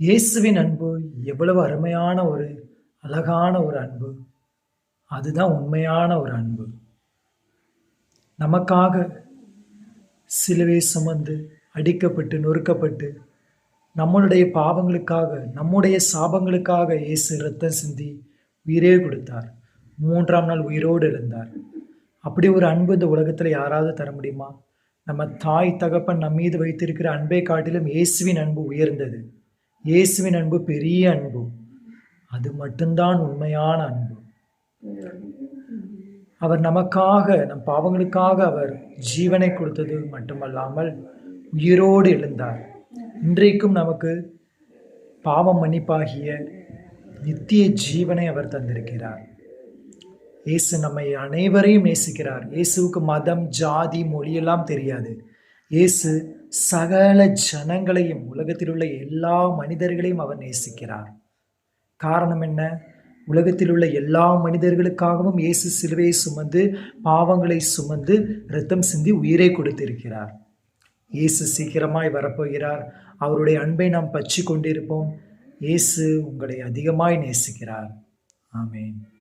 இயேசுவின் அன்பு எவ்வளவு அருமையான ஒரு அழகான ஒரு அன்பு. அதுதான் உண்மையான ஒரு அன்பு. நமக்காக சிலுவை சுமந்து, அடிக்கப்பட்டு, நொறுக்கப்பட்டு, நம்மளுடைய பாவங்களுக்காக, நம்முடைய சாபங்களுக்காக இயேசு இரத்தம் சிந்தி உயிரே கொடுத்தார். 3ஆம் நாள் உயிரோடு எழுந்தார். அப்படி ஒரு அன்பு இந்த உலகத்துல யாராவது தர முடியுமா? நம்ம தாய், தகப்பன் நம் மீது வைத்திருக்கிற அன்பை காட்டிலும் இயேசுவின் அன்பு உயர்ந்தது. இயேசுவின் அன்பு பெரிய அன்பு. அது மட்டும்தான் உண்மையான அன்பு. அவர் நமக்காக, நம் பாவங்களுக்காக அவர் ஜீவனை கொடுத்தது மட்டுமல்லாமல் உயிரோடு எழுந்தார். இன்றைக்கும் நமக்கு பாவம் மன்னிப்பாகிய நித்திய ஜீவனை அவர் தந்திருக்கிறார். இயேசு நம்மை அனைவரையும் நேசிக்கிறார். இயேசுவுக்கு மதம், ஜாதி, மொழியெல்லாம் தெரியாது. இயேசு சகல ஜனங்களையும், உலகத்தில் உள்ள எல்லா மனிதர்களையும் அவர் நேசிக்கிறார். காரணம் என்ன? உலகத்தில் உள்ள எல்லா மனிதர்களுக்காகவும் இயேசு சிலுவையை சுமந்து, பாவங்களை சுமந்து, இரத்தம் சிந்தி உயிரை கொடுத்திருக்கிறார். இயேசு சீக்கிரமாய் வரப்போகிறார். அவருடைய அன்பை நாம் பற்றி கொண்டிருப்போம். இயேசு உங்களை அதிகமாய் நேசிக்கிறார். ஆமென்.